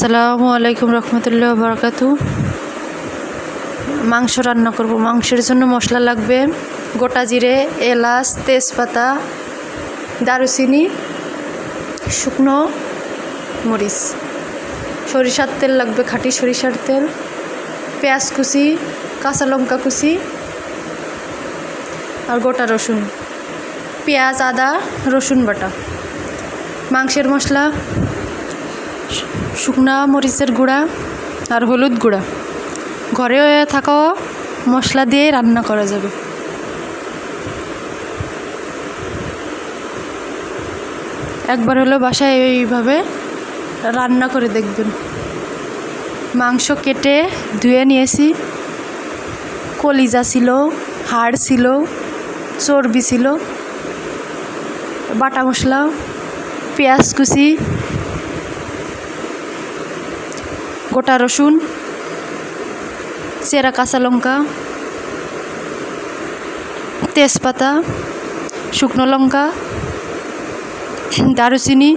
আসসালামু আলাইকুম রহমতুল্লাহ বারাকাতু। মাংস রান্না করব। মাংসের জন্য মশলা লাগবে গোটা জিরে, এলাচ, তেজপাতা, দারুচিনি, শুকনো মরিচ, সরিষার তেল লাগবে, খাঁটি সরিষার তেল, পেঁয়াজ কুচি, কাঁচা লঙ্কা কুচি আর গোটা রসুন, পেঁয়াজ, আদা, রসুন বাটা। মাংসের মশলা শুকনা মরিচের গুঁড়া আর হলুদ গুঁড়া, ঘরে থাকা মশলা দিয়ে রান্না করা যাবে। একবার হলো বাসায় এইভাবে রান্না করে দেখবেন। মাংস কেটে ধুয়ে নিয়েছি, কলিজা ছিল, হাড় ছিল, চর্বি ছিল। বাটা মশলা, পেঁয়াজ কুচি, গোটা রসুন, চেরা কাঁচা লঙ্কা, তেজপাতা, শুকনো লঙ্কা, দারুচিনি,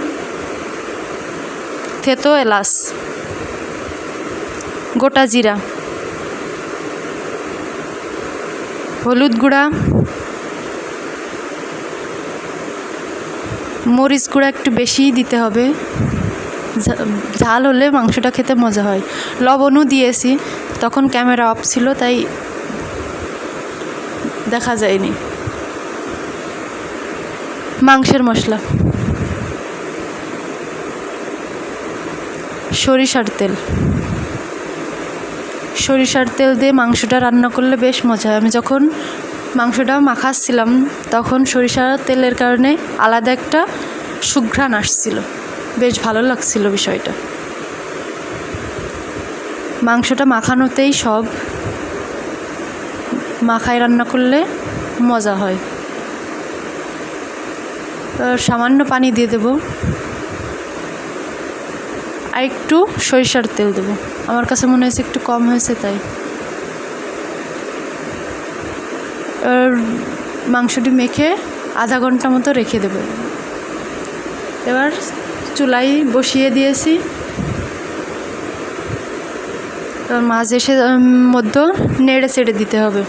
থেতো এলাচ, গোটা জিরা, হলুদ গুঁড়া, মরিচ গুঁড়া একটু বেশিই দিতে হবে, ঝাল হলে মাংসটা খেতে মজা হয়। লবণও দিয়েছি, তখন ক্যামেরা অফ ছিল তাই দেখা যায়নি। মাংসের মশলা, সরিষার তেল। সরিষার তেল দিয়ে মাংসটা রান্না করলে বেশ মজা হয়। আমি যখন মাংসটা মাখাচ্ছিলাম তখন সরিষার তেলের কারণে আলাদা একটা সুঘ্রাণ আসছিল, বেশ ভালো লাগছিল বিষয়টা। মাংসটা মাখানোতেই সব, মাখায় রান্না করলে মজা হয়। সামান্য পানি দিয়ে দেব আর একটু সরিষার তেল দেব। আমার কাছে মনে হয়েছে একটু কম হয়েছে তাই। মাংসটি মেখে আধা ঘন্টা মতো রেখে দেব। এবার চুলায় বসিয়ে দিয়েছি, মাঝে এসে মধ্যে নেড়ে চেড়ে দিতে হবে,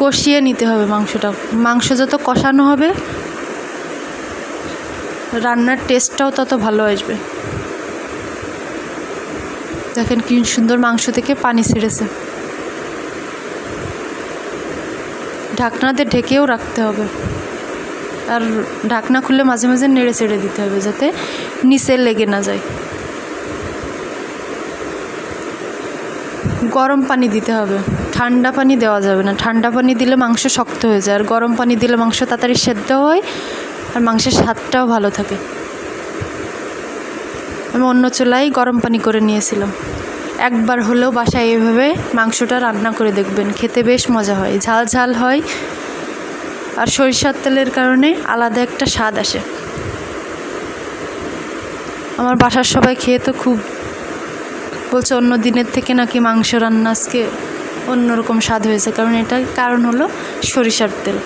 কষিয়ে নিতে হবে মাংসটা। মাংস যত কষানো হবে রান্নার টেস্টটাও তত ভালো আসবে। দেখেন কি সুন্দর মাংস থেকে পানি ছেড়েছে। ঢাকনাতে ঢেকেও রাখতে হবে, আর ঢাকনা খুলে মাঝে মাঝে নেড়ে চেড়ে দিতে হবে যাতে নিচে লেগে না যায়। গরম পানি দিতে হবে, ঠান্ডা পানি দেওয়া যাবে না। ঠান্ডা পানি দিলে মাংস শক্ত হয়ে যায়, আর গরম পানি দিলে মাংস তাড়াতাড়ি সেদ্ধ হয় আর মাংসের স্বাদটাও ভালো থাকে। আমি অন্য চুলায় গরম পানি করে নিয়েছিলাম। একবার হলেও বাসায় এইভাবে মাংসটা রান্না করে দেখবেন, খেতে বেশ মজা হয়, ঝাল ঝাল হয় আর সরিষার তেলের কারণে আলাদা একটা স্বাদ আসে। আমার বাসার সবাই খেয়ে তো খুব বলছে অন্য দিনের থেকে নাকি মাংস রান্না আজকে অন্যরকম স্বাদ হয়েছে, কারণ এটার কারণ হলো সরিষার তেল।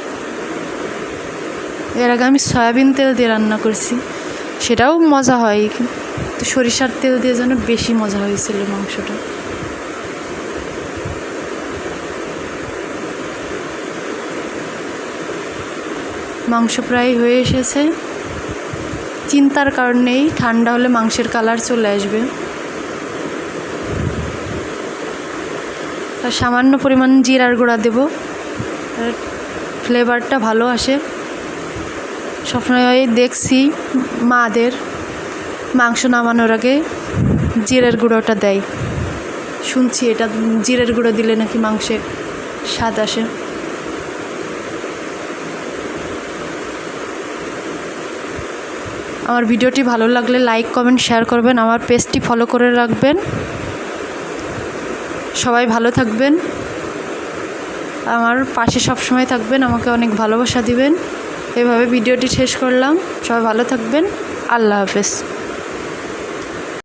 এর আগে আমি সয়াবিন তেল দিয়ে রান্না করছি, সেটাও মজা হয়, কিন্তু সরিষার তেল দিয়ে যেন বেশি মজা হয়েছিল মাংসটা। মাংস প্রায় হয়ে এসেছে, চিন্তার কারণেই ঠান্ডা হলে মাংসের কালার চলে আসবে। আর সামান্য পরিমাণ জিরার গুঁড়া দেব, ফ্লেভারটা ভালো আসে। সবসময় দেখছি মাদের মাংস নামানোর আগে জিরের গুঁড়োটা দেয়, শুনছি এটা জিরের গুঁড়ো দিলে নাকি মাংসে স্বাদ আসে। আমার ভিডিওটি ভালো লাগলে লাইক, কমেন্ট, শেয়ার করবেন। আমার পেজটি ফলো করে রাখবেন। সবাই ভালো থাকবেন, আমার পাশে সবসময় থাকবেন, আমাকে অনেক ভালোবাসা দিবেন। এভাবে ভিডিওটি শেষ করলাম। সবাই ভালো থাকবেন। আল্লাহ হাফেজ।